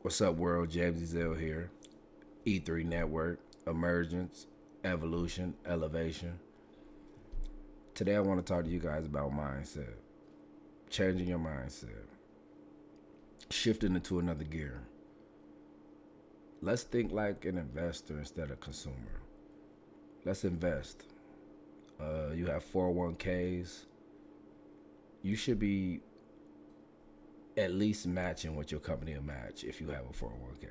What's up, world? James Zell here. E3 Network, Emergence, Evolution, Elevation. Today, I want to talk to you guys about mindset, changing your mindset, shifting into another gear. Let's think like an investor instead of consumer. Let's invest. You have 401ks. You should be at least matching what your company will match if you have a 401k.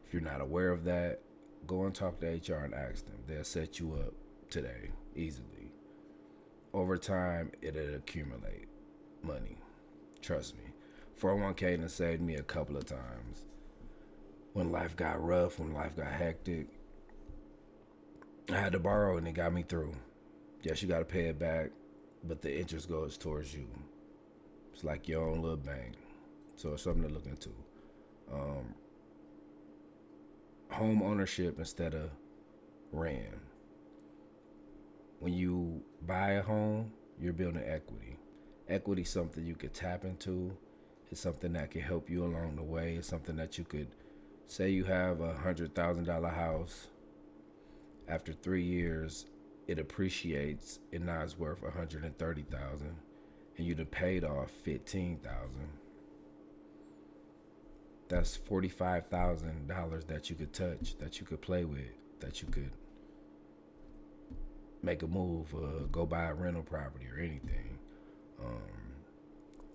If you're not aware of that, go and talk to HR and ask them. They'll set you up today easily. Over time, it'll accumulate money. Trust me. 401k done saved me a couple of times. When life got rough, when life got hectic, I had to borrow and it got me through. Yes, you got to pay it back, but the interest goes towards you. It's like your own little bank. So it's something to look into. Um, Home ownership instead of rent. When you buy a home, you're building equity. Equity is something you could tap into. It's something that can help you along the way. It's something that you could say you have $100,000 house. After 3 years, it appreciates and now it's worth 130,000, and you'd have paid off 15,000. That's $45,000 that you could touch, that you could play with, that you could make a move, go buy a rental property or anything.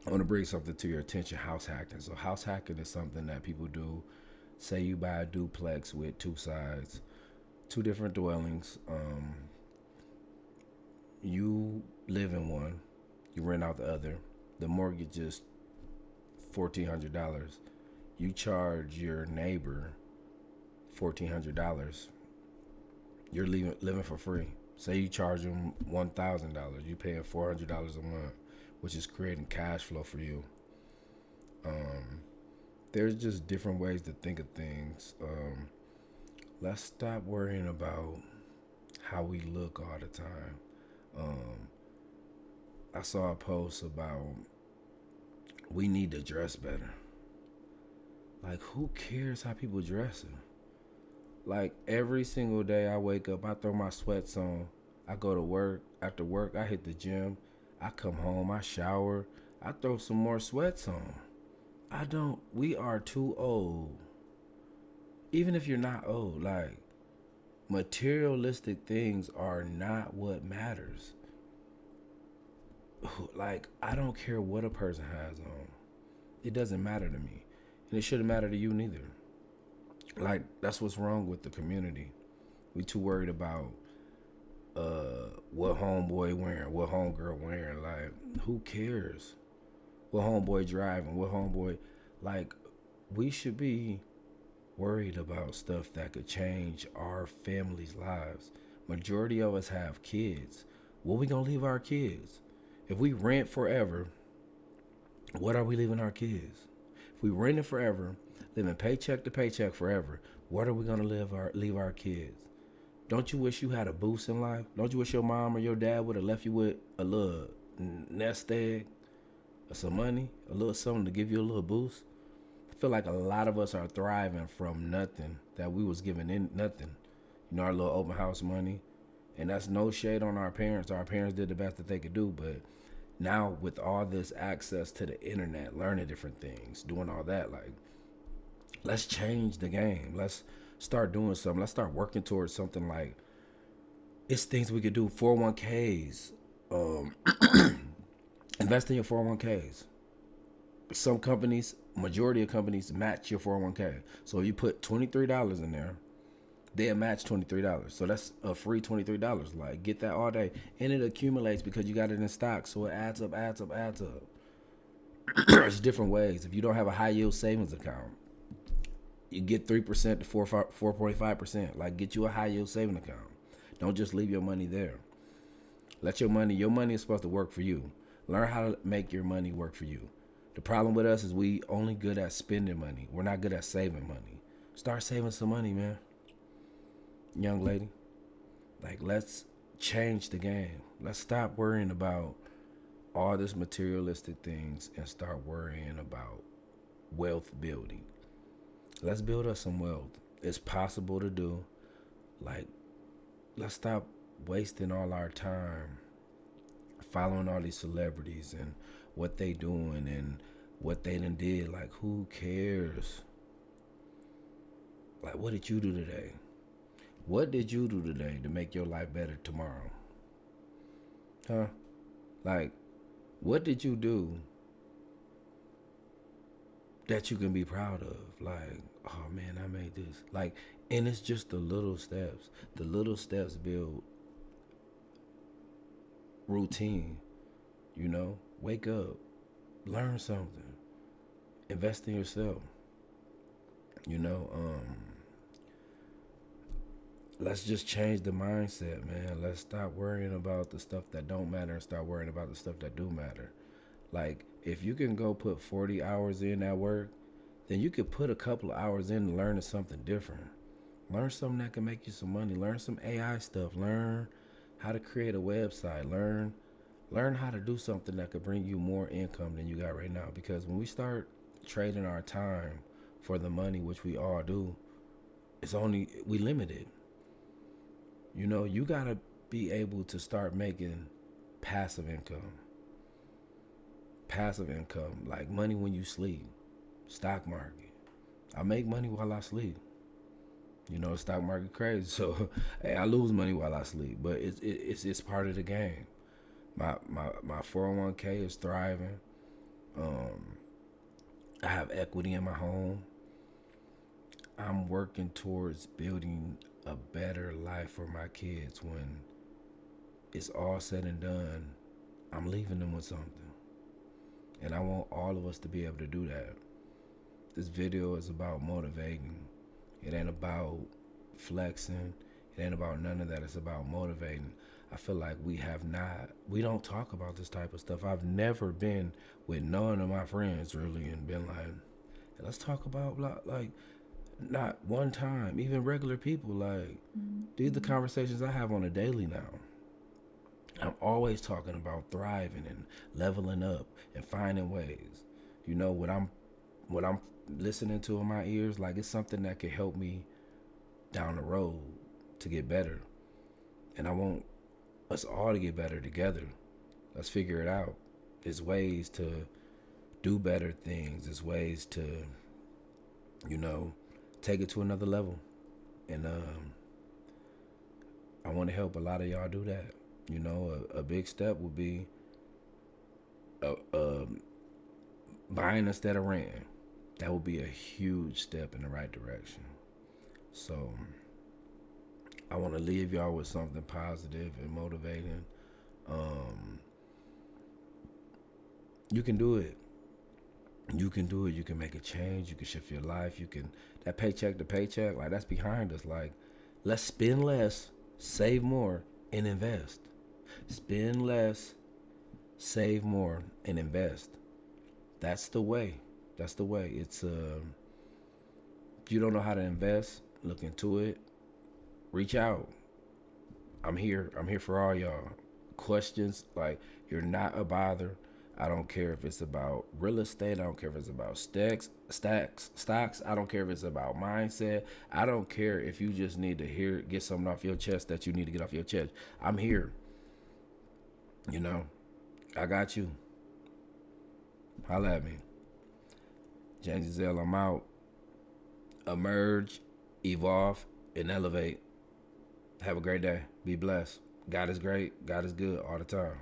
I want to bring something to your attention: house hacking. So house hacking is something that people do. Say you buy a duplex with two sides, two different dwellings. You live in one, you rent out the other. The mortgage is $1,400. You charge your neighbor $1,400. You're living for free. Say you charge them $1,000, you paying $400 a month, which is creating cash flow for you. There's just different ways to think of things. Let's stop worrying about how we look all the time. Um, I saw a post about we need to dress better. Like, who cares how people dressing? Like, every single day I wake up, I throw my sweats on. I go to work. After work, I hit the gym. I come home, I shower. I throw some more sweats on. We are too old. Even if you're not old, like, materialistic things are not what matters. Like, I don't care what a person has on. It doesn't matter to me. And it shouldn't matter to you neither. Like, that's what's wrong with the community. We too worried about what homeboy wearing, what homegirl wearing. Like, who cares? What homeboy driving, what homeboy, like, we should be worried about stuff that could change our families' lives. Majority of us have kids. What we gonna leave our kids? If we rent forever, what are we leaving our kids? If we renting forever, living paycheck to paycheck forever, what are we gonna leave our kids? Don't you wish you had a boost in life? Don't you wish your mom or your dad would have left you with a little nest egg, or some money, a little something to give you a little boost? I feel like a lot of us are thriving from nothing that we was given in nothing. Our little open house money, and that's no shade on our parents. Our parents did the best that they could do, but now with all this access to the internet, learning different things, doing all that, like, let's change the game. Let's start doing something. Let's start working towards something. Like, it's things we could do. 401ks. Um, Invest in your 401ks. Some companies, majority of companies, match your 401k. So if you put $23 in there, they'll match $23. So that's a free $23. Like, get that all day. And it accumulates because you got it in stock. So it adds up, adds up, adds up. There's different ways. If you don't have a high yield savings account, you get 3% to 4.5%. Like, get you a high yield saving account. Don't just leave your money there. Let your money is supposed to work for you. Learn how to make your money work for you. The problem with us is we only good at spending money. We're not good at saving money. Start saving some money, man. Young lady. Like, let's change the game. Let's stop worrying about all this materialistic things and start worrying about wealth building. Let's build up some wealth. It's possible to do. Like, let's stop wasting all our time following all these celebrities and what they doing and what they done did. Like, who cares? Like, what did you do today? What did you do today to make your life better tomorrow? Huh? Like, what did you do that you can be proud of? Like, oh man, I made this. Like, and it's just the little steps. The little steps build routine. You know, wake up, learn something, invest in yourself. You know, let's just change the mindset, man. Let's stop worrying about the stuff that don't matter and start worrying about the stuff that do matter. Like, if you can go put 40 hours in at work, then you could put a couple of hours in learning something different. Learn something that can make you some money. Learn some AI stuff. Learn how to create a website. Learn how to do something that could bring you more income than you got right now. Because when we start trading our time for the money, which we all do, it's only we limited. You know, you gotta be able to start making passive income. Passive income, like money when you sleep. Stock market. I make money while I sleep. You know, stock market crazy. So hey, I lose money while I sleep, but it's part of the game. My 401k is thriving. Um, I have equity in my home. I'm working towards building a better life for my kids when it's all said and done. I'm leaving them with something. And I want all of us to be able to do that. This video is about motivating. It ain't about flexing. It ain't about none of that. It's about motivating. I feel like we don't talk about this type of stuff. I've never been with none of my friends really and been like, hey, let's talk about like not one time, even regular people. Like, these are the conversations I have on a daily now. I'm always talking about thriving and leveling up and finding ways. You know what I'm listening to in my ears, like it's something that could help me down the road to get better. And I want us all to get better together. Let's figure it out. There's ways to do better things. There's ways to, you know, take it to another level. And I want to help a lot of y'all do that. You know, a big step would be buying instead of renting. That would be a huge step in the right direction. So I want to leave y'all with something positive and motivating. You can do it. You can do it. You can make a change. You can shift your life. You can, that paycheck to paycheck, like that's behind us. Like, let's spend less, save more, and invest. Spend less, save more, and invest. That's the way. That's the way. It's if you don't know how to invest, look into it. Reach out. I'm here. I'm here for all y'all. Questions, like, you're not a bother. I don't care if it's about real estate. I don't care if it's about stocks. I don't care if it's about mindset. I don't care if you just need to get something off your chest that you need to get off your chest. I'm here. You know, I got you. Holla at me. James Zell, I'm out. Emerge, evolve, and elevate. Have a great day. Be blessed. God is great. God is good all the time.